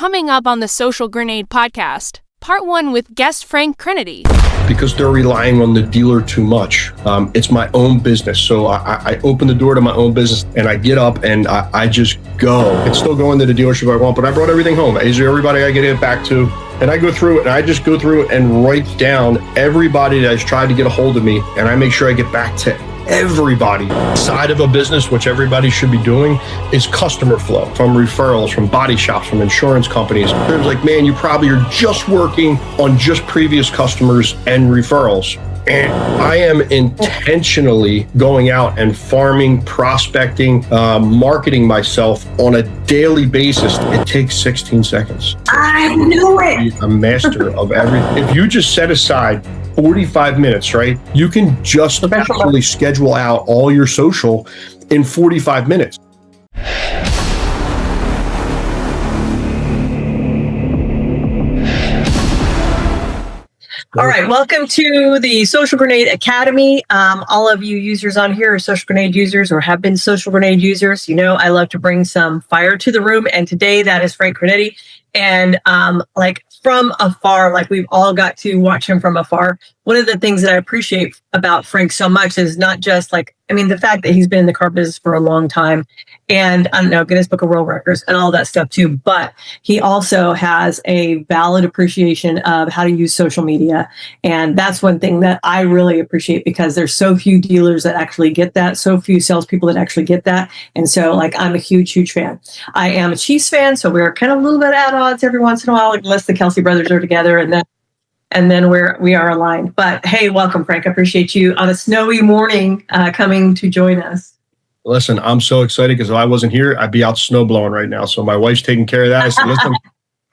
Coming up on the Social Grenade podcast, part 1 with guest Frank Crinite. Because they're relying on the dealer too much. It's my own business. So I open the door to my own business and I get up and I just go. I can still go into the dealership I want, but I brought everything home. Is there everybody I get it back to? And I go through it and I just go through and write down everybody that has tried to get a hold of me. And I make sure I get back to everybody. Side of a business, which everybody should be doing, is customer flow from referrals, from body shops, from insurance companies. There's like, man, you probably are just working on just previous customers and referrals. And I am intentionally going out and farming, prospecting, marketing myself on a daily basis. It takes 16 seconds. I knew it. A master of everything. If you just set aside 45 minutes, right? You can just actually schedule out all your social in 45 minutes. All right, welcome to the Social Grenade Academy. All of you users on here are Social Grenade users or have been Social Grenade users. You know, I love to bring some fire to the room, and today that is Frank Crinite. And like from afar, like we've all got to watch him from afar. One of the things that I appreciate about Frank so much is not just like, I mean, the fact that he's been in the car business for a long time and I don't know, Guinness Book of World Records and all that stuff too. But he also has a valid appreciation of how to use social media. And that's one thing that I really appreciate because there's so few dealers that actually get that, so few salespeople that actually get that. And so like, I'm a huge, huge fan. I am a Chiefs fan, so we're kind of a little bit at odds every once in a while, like, unless the Kelsey brothers are together and then we are aligned. But hey, welcome, Frank. I appreciate you on a snowy morning coming to join us. Listen, I'm so excited because if I wasn't here, I'd be out snow blowing right now. So my wife's taking care of that. I said, listen,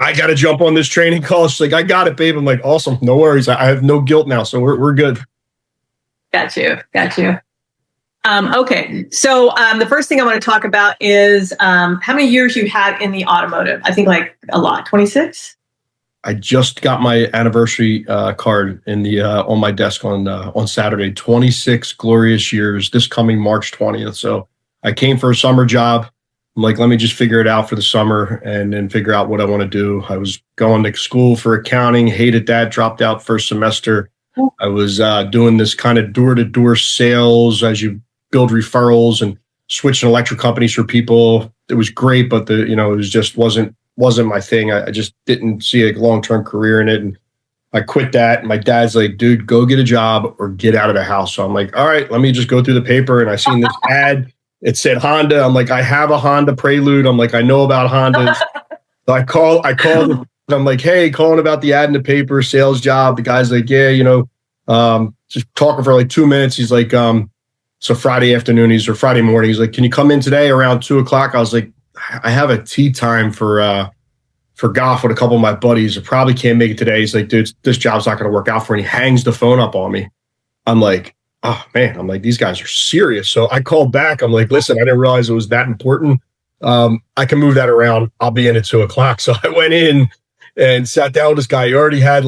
I got to jump on this training call. She's like, I got it, babe. I'm like, awesome. No worries. I have no guilt now. So we're good. Got you. Okay. So the first thing I want to talk about is how many years you had in the automotive. I think like a lot, 26? I just got my anniversary card in the on my desk on Saturday. 26 glorious years. This coming March 20th. So I came for a summer job. I'm like, let me just figure it out for the summer and then figure out what I want to do. I was going to school for accounting, hated that, dropped out first semester. I was doing this kind of door-to-door sales as you build referrals and switching electric companies for people. It was great, but it was just wasn't my thing. I just didn't see a long-term career in it. And I quit that. And my dad's like, dude, go get a job or get out of the house. So I'm like, all right, let me just go through the paper. And I seen this ad. It said Honda. I'm like, I have a Honda Prelude. I'm like, I know about Hondas. So I called. I'm like, hey, calling about the ad in the paper, sales job. The guy's like, yeah, just talking for like 2 minutes. He's like, so Friday afternoon, or Friday morning. He's like, can you come in today around 2:00? I was like, I have a tea time for golf with a couple of my buddies. I probably can't make it today. He's like, dude, this job's not going to work out for me. And he hangs the phone up on me. I'm like, oh man, I'm like, these guys are serious. So I called back. I'm like, listen, I didn't realize it was that important. I can move that around. I'll be in at 2:00. So I went in and sat down with this guy. He already had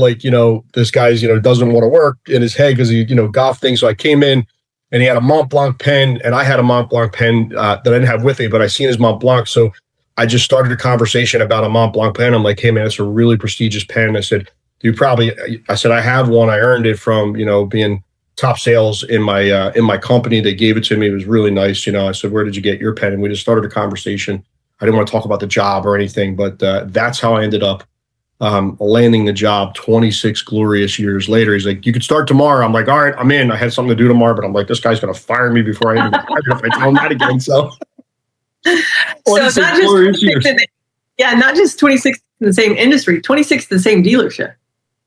this guy's, doesn't want to work in his head because he, golf thing. So I came in and he had a Mont Blanc pen and I had a Mont Blanc pen that I didn't have with me, but I seen his Mont Blanc. So I just started a conversation about a Mont Blanc pen. I'm like, hey man, it's a really prestigious pen. I said, I have one. I earned it from, being top sales in my company. They gave it to me. It was really nice. I said, where did you get your pen? And we just started a conversation. I didn't want to talk about the job or anything, but that's how I ended up landing the job 26 glorious years later. He's like, you could start tomorrow. I'm like, all right, I'm in. I had something to do tomorrow, but I'm like, this guy's going to fire me before I even if I tell him that again. So, not just 26 in the same industry, 26 in the same dealership.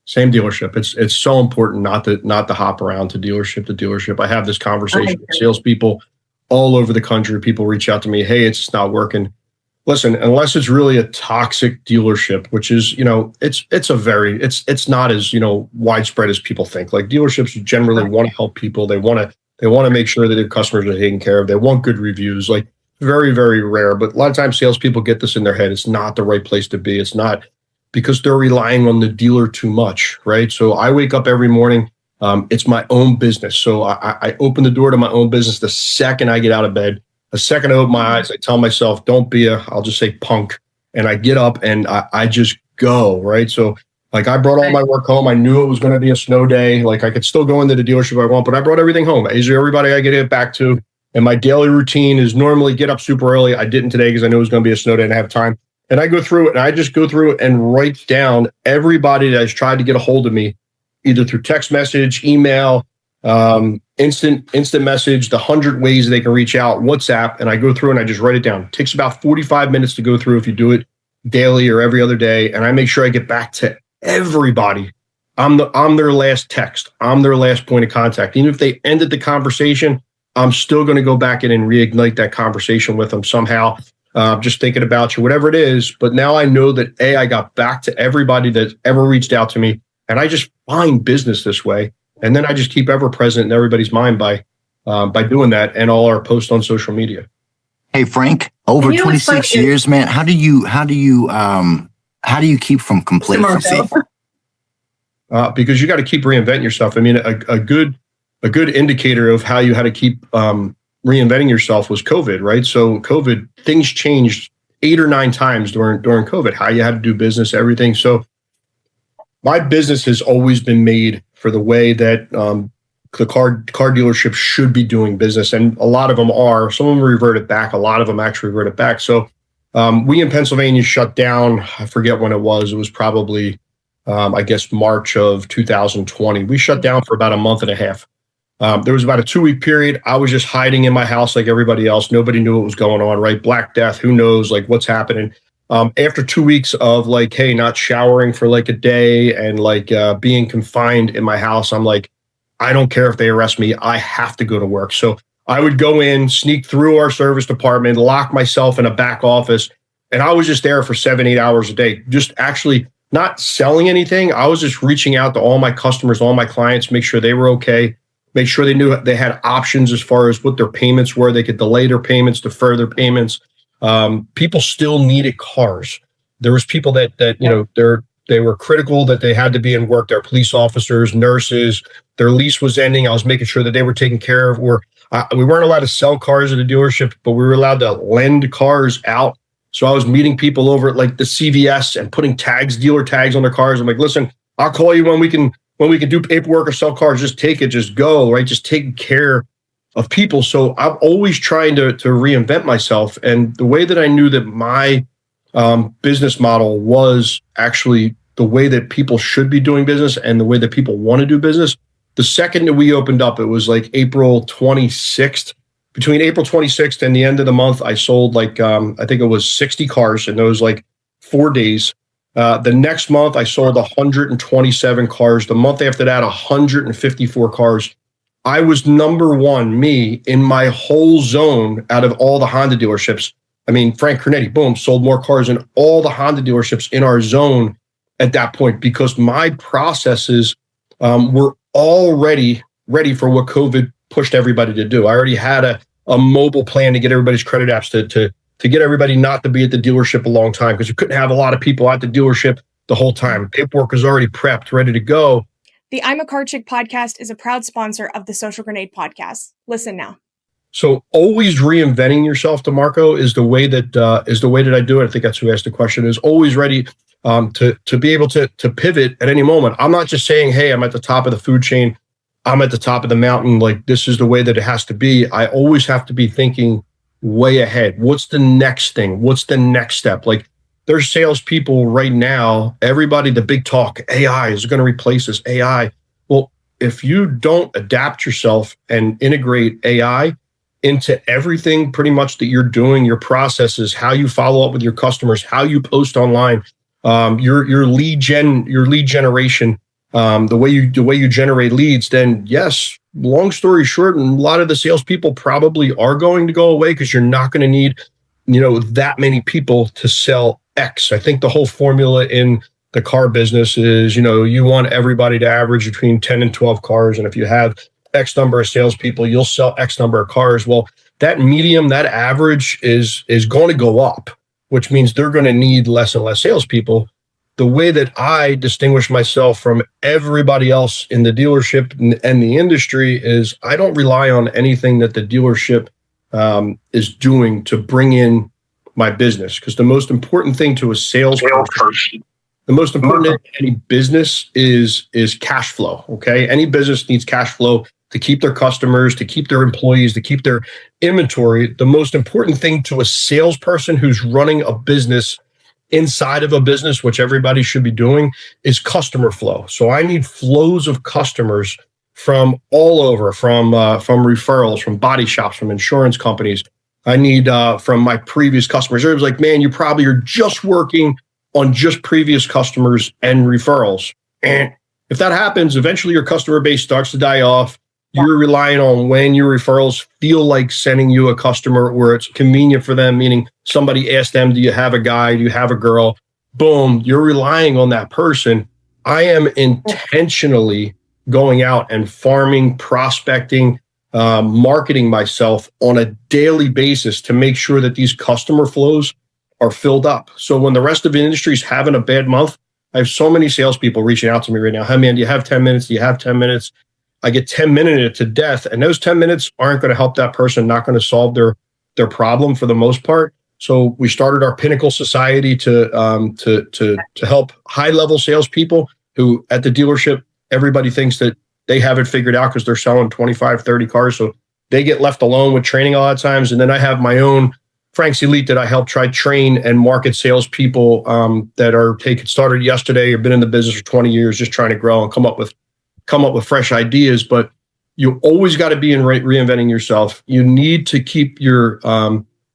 Same dealership. It's so important not to hop around to dealership to dealership. I have this conversation with salespeople all over the country. People reach out to me, hey, it's not working. Listen, unless it's really a toxic dealership, which is, it's not as, widespread as people think. Like dealerships generally want to help people. They want to make sure that their customers are taken care of. They want good reviews, like very, very rare. But a lot of times salespeople get this in their head. It's not the right place to be. It's not because they're relying on the dealer too much, right? So I wake up every morning. It's my own business. So I open the door to my own business the second I get out of bed. The second I open my eyes, I tell myself, don't be I'll just say punk. and I get up and I just go, right? So like I brought all my work home. I knew it was going to be a snow day. Like I could still go into the dealership if I want, but I brought everything home. Is there everybody I get it back to? And my daily routine is normally get up super early. I didn't today because I knew it was going to be a snow day and I have time. And I go through it and I just go through it and write down everybody that has tried to get a hold of me, either through text message, email, instant message, the 100 ways they can reach out, WhatsApp, and I go through and I just write it down. It takes about 45 minutes to go through if you do it daily or every other day, and I make sure I get back to everybody. I'm their last text. I'm their last point of contact. Even if they ended the conversation, I'm still going to go back in and reignite that conversation with them somehow. Just thinking about you, whatever it is. But now I know that I got back to everybody that ever reached out to me, and I just find business this way. And then I just keep ever present in everybody's mind by doing that, and all our posts on social media. Hey Frank, over 26 years, man. How do you keep from complacency? Because you got to keep reinventing yourself. I mean, a good indicator of how you had to keep reinventing yourself was COVID, right? So COVID, things changed 8 or 9 times during COVID. How you had to do business, everything. So my business has always been made for the way that the car dealership should be doing business, and a lot of them are. Some of them reverted back. A lot of them actually reverted back. So we in Pennsylvania shut down. I forget when it was. It was probably I guess March of 2020. We shut down for about a month and a half. There was about a 2-week period. I was just hiding in my house like everybody else. Nobody knew what was going on, right? Black Death. Who knows like what's happening? After 2 weeks of like, hey, not showering for like a day and like being confined in my house, I'm like, I don't care if they arrest me. I have to go to work. So I would go in, sneak through our service department, lock myself in a back office. And I was just there for 7-8 hours a day, just actually not selling anything. I was just reaching out to all my customers, all my clients, make sure they were okay, make sure they knew they had options as far as what their payments were. They could delay their payments, defer their payments. People still needed cars. There was people that you know, they were critical that they had to be in work. They're police officers, nurses. Their lease was ending. I was making sure that they were taken care of. We weren't allowed to sell cars at a dealership, but we were allowed to lend cars out. So I was meeting people over at like the CVS and putting dealer tags on their cars. I'm like, listen, I'll call you when we can do paperwork or sell cars. Just take it, just go, right? Just taking care of people. So I'm always trying to reinvent myself. And the way that I knew that my business model was actually the way that people should be doing business and the way that people want to do business. The second that we opened up, it was like April 26th. Between April 26th and the end of the month, I sold like, I think it was 60 cars in those like 4 days. The next month, I sold 127 cars. The month after that, 154 cars. I was number one, me, in my whole zone out of all the Honda dealerships. I mean, Frank Crinite, boom, sold more cars than all the Honda dealerships in our zone at that point because my processes were already ready for what COVID pushed everybody to do. I already had a mobile plan to get everybody's credit apps to get everybody not to be at the dealership a long time because you couldn't have a lot of people at the dealership the whole time. Paperwork was already prepped, ready to go. The I'm a Car Chick podcast is a proud sponsor of the Social Grenade podcast. Listen now. So always reinventing yourself, DeMarco, is the way that I do it. I think that's who asked the question. Is always ready to be able to pivot at any moment. I'm not just saying, hey, I'm at the top of the food chain. I'm at the top of the mountain. Like this is the way that it has to be. I always have to be thinking way ahead. What's the next thing? What's the next step? Like there's salespeople right now, everybody, the big talk, AI is going to replace us, AI. Well, if you don't adapt yourself and integrate AI into everything pretty much that you're doing, your processes, how you follow up with your customers, how you post online, your lead generation, the way you generate leads, then yes, long story short, and a lot of the salespeople probably are going to go away because you're not going to need, that many people to sell X. I think the whole formula in the car business is, you want everybody to average between 10 and 12 cars. And if you have X number of salespeople, you'll sell X number of cars. Well, that medium, that average is going to go up, which means they're going to need less and less salespeople. The way that I distinguish myself from everybody else in the dealership and the industry is I don't rely on anything that the dealership is doing to bring in my business. Because the most important thing to a salesperson, the most important in any business is cash flow. Okay. Any business needs cash flow to keep their customers, to keep their employees, to keep their inventory. The most important thing to a salesperson who's running a business inside of a business, which everybody should be doing, is customer flow. So I need flows of customers from all over, from referrals, from body shops, from insurance companies. I need from my previous customers. It was like, man, you probably are just working on just previous customers and referrals. And if that happens, eventually your customer base starts to die off. You're relying on when your referrals feel like sending you a customer where it's convenient for them, meaning somebody asked them, do you have a guy? Do you have a girl? Boom, you're relying on that person. I am intentionally going out and farming, prospecting, marketing myself on a daily basis to make sure that these customer flows are filled up. So when the rest of the industry is having a bad month, I have so many salespeople reaching out to me right now. Hey, man, do you have 10 minutes? Do you have 10 minutes? I get 10 minutes to death, and those 10 minutes aren't going to help that person, not going to solve their problem for the most part. So we started our Pinnacle Society to help high-level salespeople who at the dealership, everybody thinks that they have it figured out because they're selling 25, 30 cars. So they get left alone with training a lot of times. And then I have my own Frank's Elite that I help try train and market salespeople that are started yesterday or been in the business for 20 years, just trying to grow and come up with fresh ideas. But you always got to be reinventing yourself. You need to keep your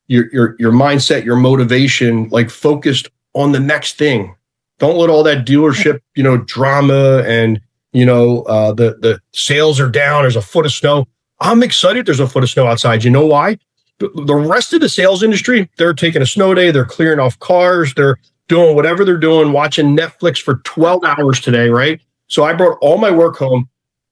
mindset, your motivation, like focused on the next thing. Don't let all that dealership, drama and, the sales are down. There's a foot of snow. I'm excited there's a foot of snow outside. You know why? The rest of the sales industry, they're taking a snow day. They're clearing off cars. They're doing whatever they're doing, watching Netflix for 12 hours today, right? So I brought all my work home.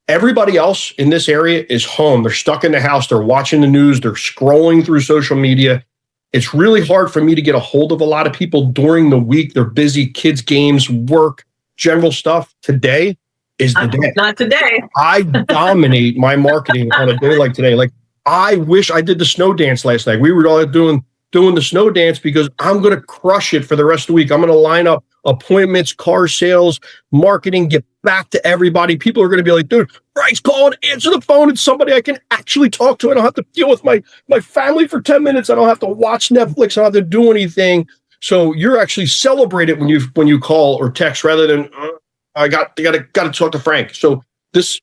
Everybody else in this area is home. They're stuck in the house. They're watching the news. They're scrolling through social media. It's really hard for me to get a hold of a lot of people during the week. They're busy, kids, games, work, general stuff. Today is the day. Not today. I dominate my marketing on a day like today. Like, I wish I did the snow dance last night. We were all doing the snow dance because I'm going to crush it for the rest of the week. I'm going to line up appointments, car sales, marketing, get back to everybody. People are going to be like, dude, Frank's calling, answer the phone. It's somebody I can actually talk to. I don't have to deal with my family for 10 minutes. I don't have to watch Netflix. I don't have to do anything. So you're actually celebrated when you call or text rather than I got to talk to Frank. So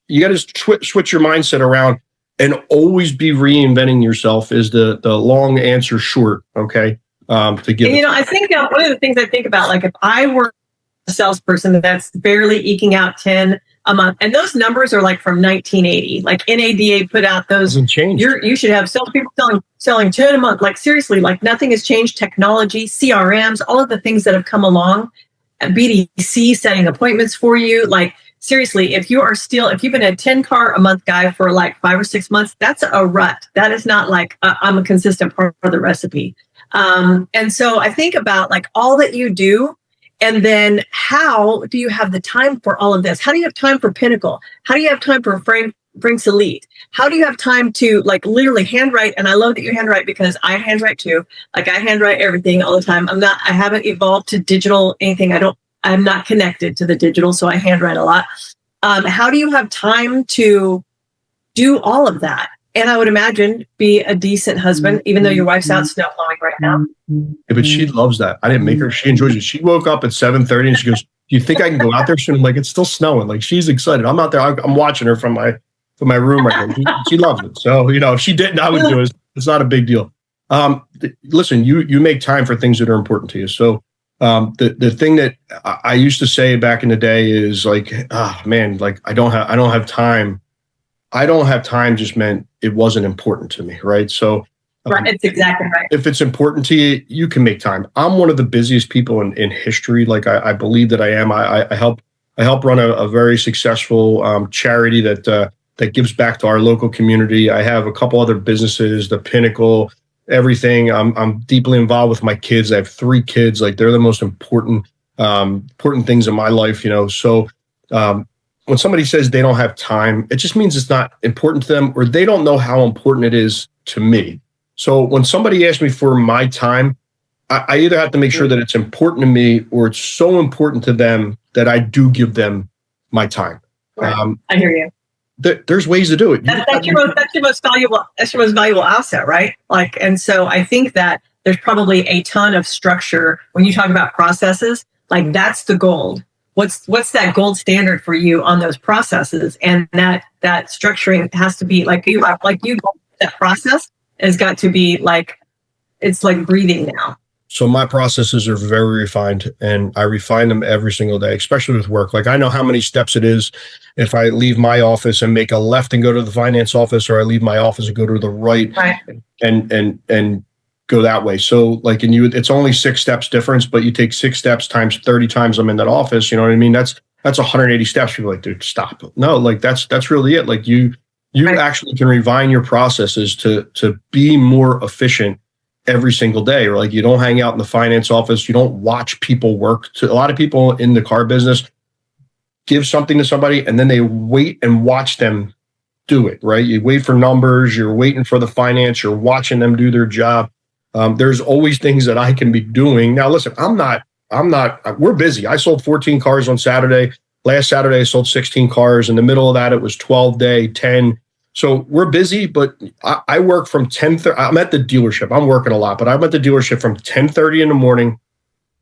you got to switch your mindset around and always be reinventing yourself is the long answer short. Okay. To give. And, I think one of the things I think about, like if I were a salesperson that's barely eking out 10 a month, and those numbers are like from 1980, like NADA put out those. Hasn't changed. You should have salespeople selling 10 a month. Like seriously, like nothing has changed. Technology, CRMs, all of the things that have come along, BDC setting appointments for you. Like seriously, if you've been a 10 car a month guy for like 5 or 6 months, that's a rut. That is not like I'm a consistent part of the recipe. And so I think about like all that you do, and then how do you have the time for all of this? How do you have time for Pinnacle? How do you have time for Frank's Elite? How do you have time to like literally handwrite? And I love that you handwrite because I handwrite too. Like I handwrite everything all the time. I haven't evolved to digital anything. I'm not connected to the digital, so I handwrite a lot. How do you have time to do all of that? And I would imagine be a decent husband, even though your wife's out snow plowing right now. Yeah, but she loves that. I didn't make her. She enjoys it. She woke up at 7:30 and she goes, "Do you think I can go out there soon?" I'm like, "It's still snowing." Like she's excited. I'm out there. I'm watching her from my room right now. She loves it. So if she didn't, I would do it. It's not a big deal. Listen, you make time for things that are important to you. So the thing that I used to say back in the day is like, man, like I don't have time. I don't have time just meant it wasn't important to me, right? So right, it's exactly right. If it's important to you, you can make time. I'm one of the busiest people in history. Like I believe that I am. I help run a very successful charity that gives back to our local community. I have a couple other businesses, the Pinnacle, everything. I'm deeply involved with my kids. I have 3 kids. Like they're the most important things in my life. So. When somebody says they don't have time, it just means it's not important to them, or they don't know how important it is to me. So when somebody asks me for my time, I either have to make sure that it's important to me or it's so important to them that I do give them my time. Right. I hear you. There's ways to do it. That's your most valuable asset, right? Like, and so I think that there's probably a ton of structure when you talk about processes. Like, that's the gold. What's that gold standard for you on those processes? And that structuring has to be like that process has got to be like, it's like breathing now. So my processes are very refined, and I refine them every single day, especially with work. Like, I know how many steps it is if I leave my office and make a left and go to the finance office, or I leave my office and go to the right. And go that way. So like, it's only 6 steps difference, but you take 6 steps times 30 times I'm in that office. You know what I mean? That's 180 steps. People are like, dude, stop. No, like that's really it. Like you actually can refine your processes to be more efficient every single day. Or like, you don't hang out in the finance office. You don't watch people work. A lot of people in the car business give something to somebody and then they wait and watch them do it, right? You wait for numbers, you're waiting for the finance, you're watching them do their job. There's always things that I can be doing. Now, listen, we're busy. I sold 14 cars on Saturday. Last Saturday, I sold 16 cars. In the middle of that, it was 12-day, 10. So we're busy, but I work from 10:30. I'm at the dealership. I'm working a lot, but I'm at the dealership from 10:30 in the morning.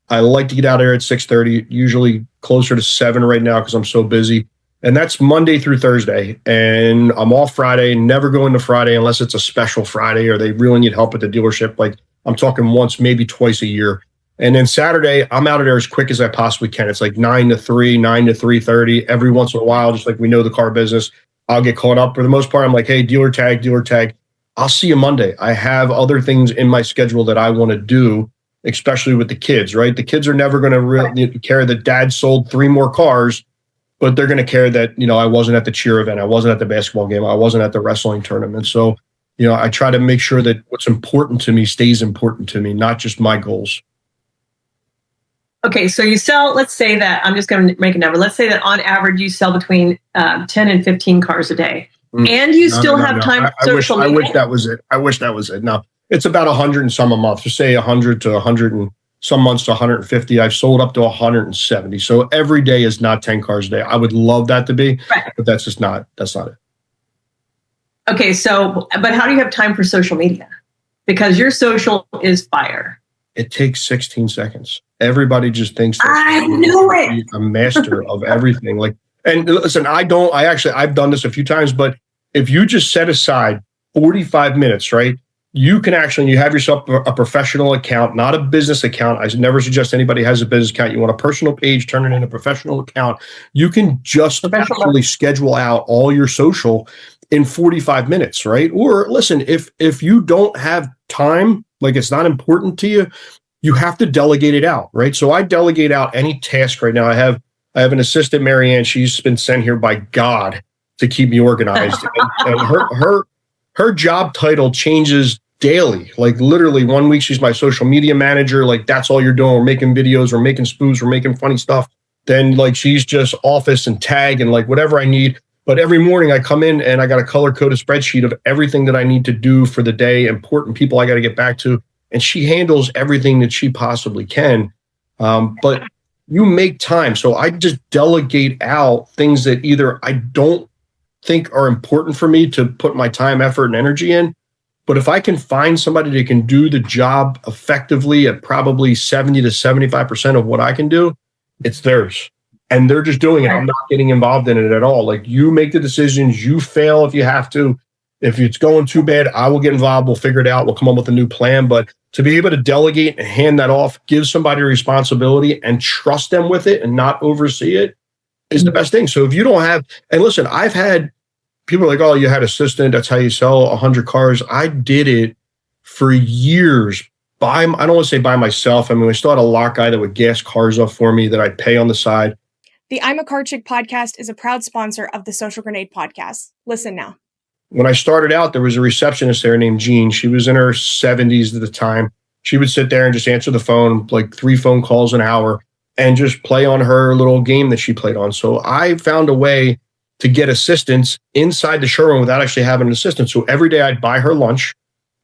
I like to get out of there at 6:30, usually closer to 7 right now because I'm so busy. And that's Monday through Thursday. And I'm off Friday, never go into Friday unless it's a special Friday or they really need help at the dealership. Like, I'm talking once, maybe twice a year. And then Saturday, I'm out of there as quick as I possibly can. It's like 9 to 3, 9 to 3:30. Every once in a while, just like we know the car business, I'll get caught up. For the most part, I'm like, hey, dealer tag. I'll see you Monday. I have other things in my schedule that I want to do, especially with the kids, right? The kids are never going to really care that dad sold 3 more cars, but they're going to care that, I wasn't at the cheer event. I wasn't at the basketball game. I wasn't at the wrestling tournament. So, I try to make sure that what's important to me stays important to me, not just my goals. Okay, so you sell, let's say that, I'm just going to make a number. Let's say that on average, you sell between 10 and 15 cars a day. And you still have time for social media. I wish that was it. No, it's about 100 and some a month. Just say 100 to 100 and some months to 150. I've sold up to 170. So every day is not 10 cars a day. I would love that to be, but that's not it. Okay, so, but how do you have time for social media? Because your social is fire. It takes 16 seconds. Everybody just thinks that I knew it. A master of everything. Like, and listen, I've done this a few times, but if you just set aside 45 minutes, right? You have yourself a professional account, not a business account. I never suggest anybody has a business account. You want a personal page, turn it into a professional account. You can just actually schedule out all your social in 45 minutes, right? Or listen, if you don't have time, like it's not important to you, you have to delegate it out, right? So I delegate out any task right now. I have an assistant, Marianne. She's been sent here by God to keep me organized. and her job title changes daily. Like literally 1 week, she's my social media manager. Like that's all you're doing. We're making videos, we're making spoofs, we're making funny stuff. Then like she's just office and tag and like whatever I need. But every morning I come in and I got a color-coded spreadsheet of everything that I need to do for the day, important people I got to get back to. And she handles everything that she possibly can. But you make time. So I just delegate out things that either I don't think are important for me to put my time, effort, and energy in. But if I can find somebody that can do the job effectively at probably 70 to 75% of what I can do, it's theirs. And they're just doing it. I'm not getting involved in it at all. Like you make the decisions, you fail if you have to. If it's going too bad, I will get involved. We'll figure it out. We'll come up with a new plan. But to be able to delegate and hand that off, give somebody a responsibility and trust them with it and not oversee it is the best thing. So if you don't have, and listen, I've had people are like, oh, you had assistant. That's how you sell 100 cars. I did it for years. I don't want to say by myself. I mean, we still had a lot guy that would gas cars up for me that I'd pay on the side. The I'm a Car Chick podcast is a proud sponsor of the Social Grenade podcast. Listen now. When I started out, there was a receptionist there named Jean. She was in her 70s at the time. She would sit there and just answer the phone, like 3 phone calls an hour, and just play on her little game that she played on. So I found a way to get assistants inside the showroom without actually having an assistant. So every day I'd buy her lunch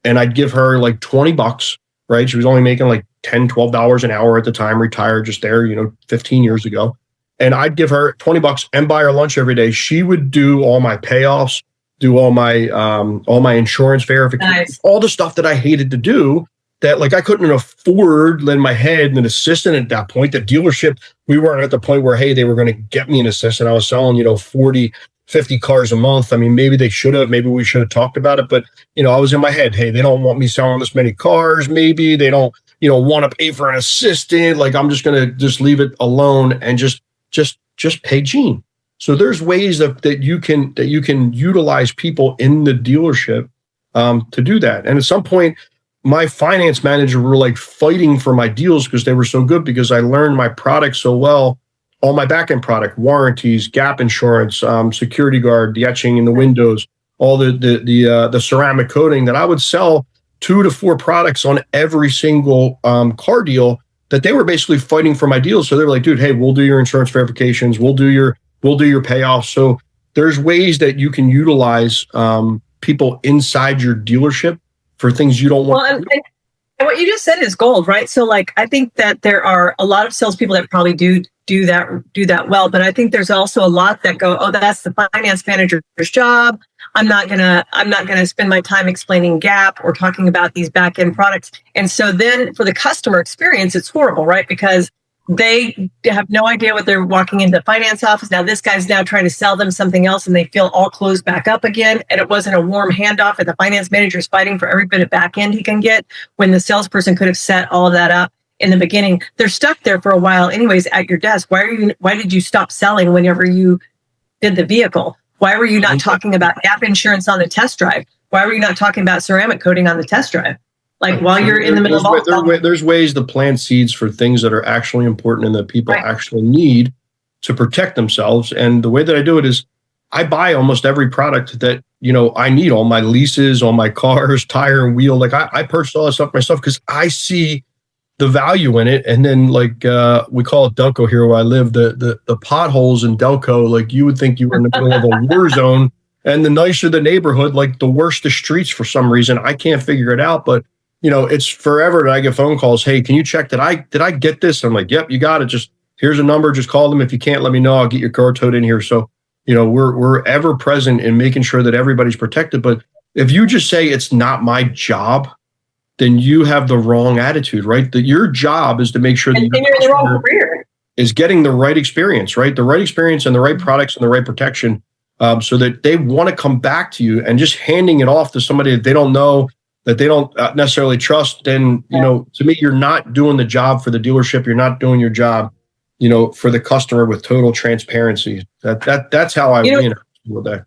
and I'd give her like $20, right? She was only making like $10, $12 an hour at the time, retired just there, 15 years ago. And I'd give her $20 and buy her lunch every day. She would do all my payoffs, do all my insurance verification, Nice. all the stuff that I hated to do that like I couldn't afford in my head an assistant at that point. The dealership, we weren't at the point where, hey, they were going to get me an assistant. I was selling, 40, 50 cars a month. I mean, maybe they should have, maybe we should have talked about it, but I was in my head, hey, they don't want me selling this many cars. Maybe they don't, want to pay for an assistant. Like I'm just going to just leave it alone and just pay Gene. So there's ways that you can utilize people in the dealership to do that. And at some point, my finance manager were like fighting for my deals because they were so good because I learned my product so well. All my back-end product, warranties, gap insurance, security guard, the etching in the windows, all the ceramic coating that I would sell 2 to 4 products on every single car deal that they were basically fighting for my deals. So they were like, dude, hey, we'll do your insurance verifications. We'll do your payoffs. So there's ways that you can utilize people inside your dealership for things you don't want. Well, and what you just said is gold, right? So like, I think that there are a lot of salespeople that probably do that well, but I think there's also a lot that go, oh, that's the finance manager's job. I'm not gonna spend my time explaining gap or talking about these back end products. And so then for the customer experience, it's horrible, right? Because they have no idea what they're walking into the finance office. Now this guy's now trying to sell them something else and they feel all closed back up again. And it wasn't a warm handoff and the finance manager is fighting for every bit of back end he can get when the salesperson could have set all of that up in the beginning. They're stuck there for a while anyways at your desk. Why did you stop selling whenever you did the vehicle? Why were you not talking about gap insurance on the test drive? Why were you not talking about ceramic coating on the test drive? Like while you're in the middle of all there's ways to plant seeds for things that are actually important and that people actually need to protect themselves. And the way that I do it is I buy almost every product that, I need, all my leases, all my cars, tire and wheel. Like I purchase all that stuff myself because I see the value in it. And then like we call it Delco here where I live, the potholes in Delco, like you would think you were in the middle of a war zone. And the nicer the neighborhood, like the worse the streets for some reason. I can't figure it out, but it's forever that I get phone calls. Hey, can you check did I get this? I'm like, yep, you got it. Just here's a number. Just call them. If you can't, let me know. I'll get your car towed in here. So, we're ever present in making sure that everybody's protected. But if you just say it's not my job, then you have the wrong attitude, right? That your job is to make sure that you're in the wrong career is getting the right experience, right? The right experience and the right products and the right protection, so that they want to come back to you. And just handing it off to somebody that they don't know, that they don't necessarily trust, then, to me, you're not doing the job for the dealership. You're not doing your job, for the customer with total transparency. That's how I win with that.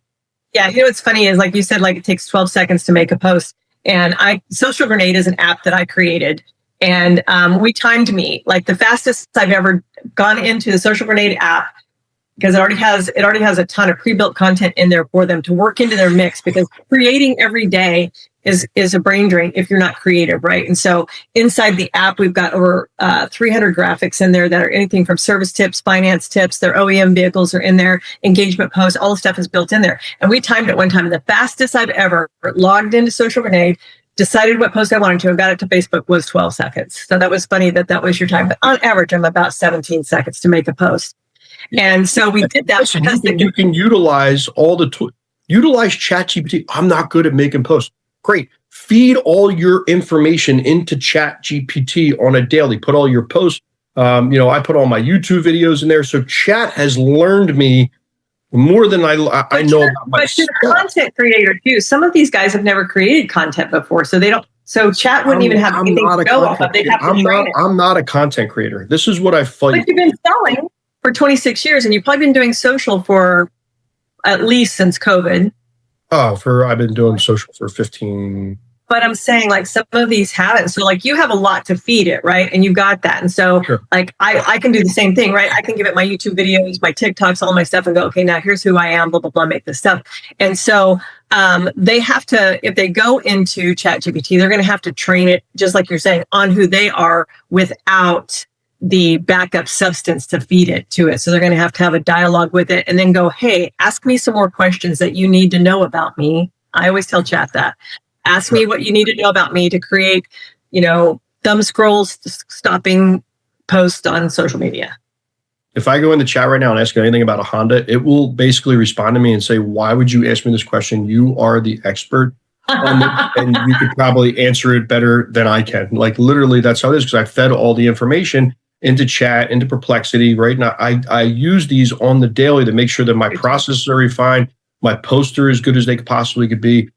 Yeah. What's funny is, like you said, like it takes 12 seconds to make a post. And Social Grenade is an app that I created. And we timed me, like the fastest I've ever gone into the Social Grenade app, because it already has a ton of pre-built content in there for them to work into their mix, because creating every day is a brain drain if you're not creative, right? And so inside the app, we've got over 300 graphics in there that are anything from service tips, finance tips, their OEM vehicles are in there, engagement posts, all the stuff is built in there. And we timed it one time. The fastest I've ever logged into Social Grenade, decided what post I wanted to, and got it to Facebook was 12 seconds. So that was funny that was your time. But on average, I'm about 17 seconds to make a post. And so we did that. Listen, you can utilize utilize ChatGPT. I'm not good at making posts. Great. Feed all your information into ChatGPT on a daily. Put all your posts. I put all my YouTube videos in there. So Chat has learned me more than I know about myself. But you're a content creator too. Some of these guys have never created content before, so they don't. So Chat wouldn't even have anything to go off of. They'd have to train it. I'm not a content creator. This is what I fight. But you've been selling for 26 years, and you've probably been doing social for at least since COVID. I've been doing social for 15. But I'm saying, like, some of these haven't. So like you have a lot to feed it, right? And you got that. And so like I can do the same thing, right? I can give it my YouTube videos, my TikToks, all my stuff, and go, okay, now here's who I am, blah, blah, blah, make this stuff. And so they have to, if they go into ChatGPT, they're going to have to train it, just like you're saying, on who they are without the backup substance to feed it to it. So they're going to have a dialogue with it and then go, hey, ask me some more questions that you need to know about me. I always tell Chat that. Ask me what you need to know about me to create, thumb scrolls, stopping posts on social media. If I go in the chat right now and ask you anything about a Honda, it will basically respond to me and say, why would you ask me this question? You are the expert on it, and you could probably answer it better than I can. Like literally, that's how it is, because I fed all the information into chat, into Perplexity. Right now, I use these on the daily to make sure that my processes are refined, my posts are as good as they possibly could be.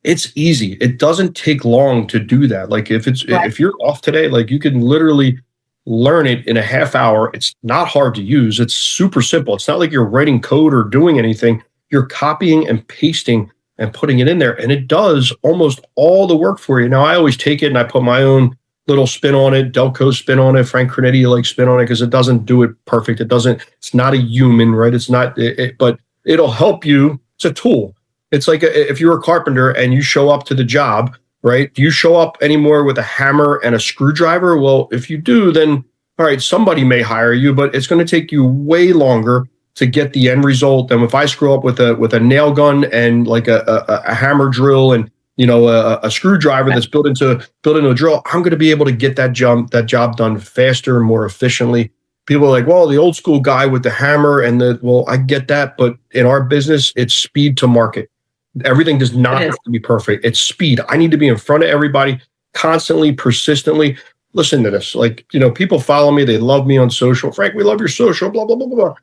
It's easy. It doesn't take long to do that. Like if you're off today, like you can literally learn it in a half hour. It's not hard to use. It's super simple. It's not like you're writing code or doing anything. You're copying and pasting and putting it in there, and it does almost all the work for you. Now, I always take it and I put my own little spin on it, Delco spin on it, Frank Crinite like spin on it, because it doesn't do it perfect. It's not a human, right? It's not, but it'll help you. It's a tool. It's like if you're a carpenter and you show up to the job, right? Do you show up anymore with a hammer and a screwdriver? Well, if you do, then all right, somebody may hire you, but it's going to take you way longer to get the end result than if I screw up with a nail gun and like a hammer drill and a screwdriver that's built into a drill. I'm going to be able to get that job done faster and more efficiently. People are like, well, the old school guy with the hammer well, I get that, but in our business, it's speed to market. Everything does not have to be perfect. It's speed. I need to be in front of everybody constantly, persistently. Listen to this. Like, people follow me. They love me on social. Frank, we love your social, blah, blah, blah, blah, blah.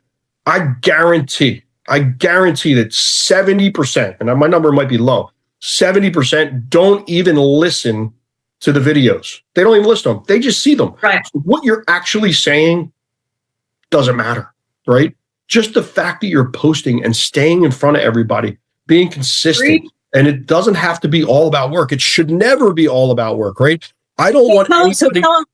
I guarantee that 70%, and my number might be low, 70% don't even listen to the videos. They don't even listen to them. They just see them. Right. So what you're actually saying doesn't matter, right? Just the fact that you're posting and staying in front of everybody, being consistent, and it doesn't have to be all about work. It should never be all about work, right? I don't want anybody. So tell them,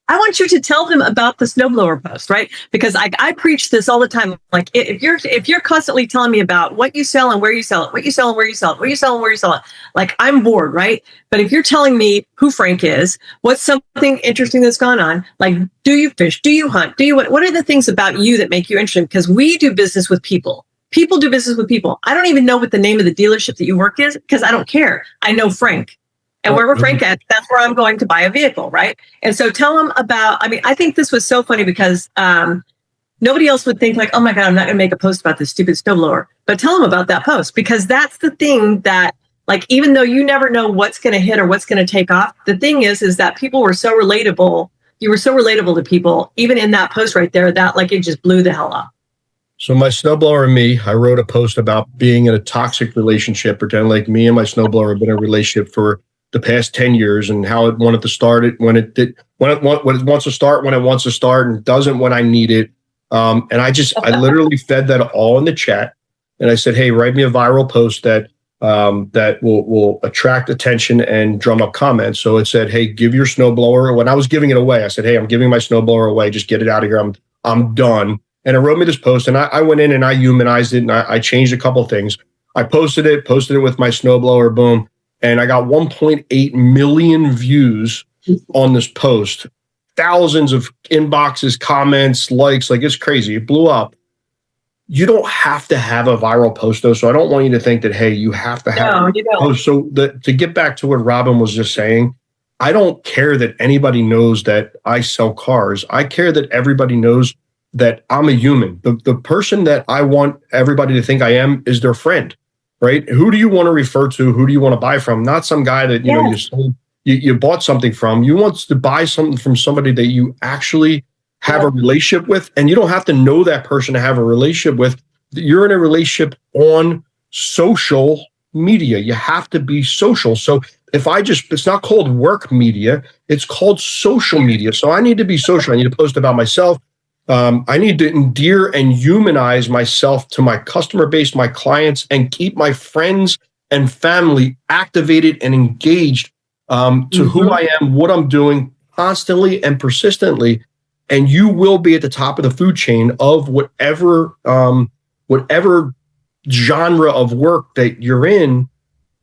I want you to tell them about the snowblower post, right? Because I preach this all the time. Like if you're constantly telling me about what you sell and where you sell it, what you sell and where you sell it, what you sell and where you sell it, like I'm bored, right? But if you're telling me who Frank is, what's something interesting that's gone on, like do you fish, do you hunt, what are the things about you that make you interesting? Because we do business with people. People do business with people. I don't even know what the name of the dealership that you work is because I don't care. I know Frank. And wherever Frank at, that's where I'm going to buy a vehicle, right? And so tell them about, I think this was so funny because nobody else would think like, oh my God, I'm not going to make a post about this stupid snowblower. But tell them about that post, because that's the thing that, like, even though you never know what's going to hit or what's going to take off, the thing is that people were so relatable. You were so relatable to people, even in that post right there, that like it just blew the hell up. So my snowblower and me, I wrote a post about being in a toxic relationship, pretend like me and my snowblower have been in a relationship for the past 10 years and how it wanted to start it when it wants to start when it wants to start and doesn't when I need it. And I literally fed that all in the chat. And I said, hey, write me a viral post that will attract attention and drum up comments. So it said, hey, give your snowblower. When I was giving it away, I said, hey, I'm giving my snowblower away. Just get it out of here. I'm done. And it wrote me this post, and I went in and I humanized it, and I changed a couple of things. I posted it with my snowblower, boom. And I got 1.8 million views on this post, thousands of inboxes, comments, likes, like it's crazy. It blew up. You don't have to have a viral post though. So I don't want you to think that, hey, you have to have a post. So to get back to what Robin was just saying, I don't care that anybody knows that I sell cars. I care that everybody knows that I'm a human. The person that I want everybody to think I am is their friend. Right? Who do you want to refer to? Who do you want to buy from? Not some guy that you bought something from. You want to buy something from somebody that you actually have a relationship with, and you don't have to know that person to have a relationship with. You're in a relationship on social media. You have to be social. So it's not called work media. It's called social media. So I need to be social. I need to post about myself. I need to endear and humanize myself to my customer base, my clients, and keep my friends and family activated and engaged to who I am, what I'm doing constantly and persistently. And you will be at the top of the food chain of whatever genre of work that you're in,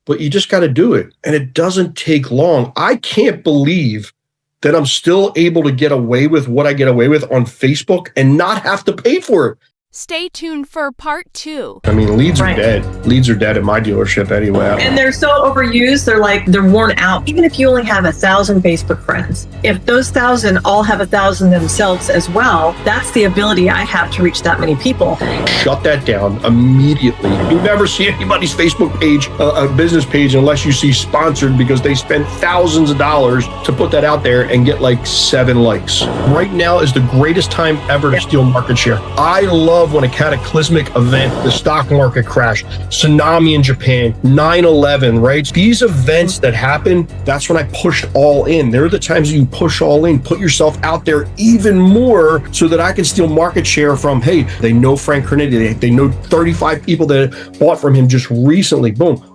but you just got to do it. And it doesn't take long. I can't believe that I'm still able to get away with what I get away with on Facebook and not have to pay for it. Stay tuned for part 2. I mean, leads are dead. Leads are dead at my dealership anyway. And they're so overused, they're worn out. Even if you only have 1,000 Facebook friends, if those 1,000 all have 1,000 themselves as well, that's the ability I have to reach that many people. Shut that down immediately. You never see anybody's Facebook page, a business page, unless you see sponsored, because they spend thousands of dollars to put that out there and get like 7 likes. Right now is the greatest time ever to steal market share. I love when a cataclysmic event, the stock market crash, tsunami in Japan, 9/11, right? These events that happen, that's when I pushed all in. There are the times you push all in, put yourself out there even more so that I can steal market share from, hey, they know Frank Crinite, they know 35 people that bought from him just recently. Boom.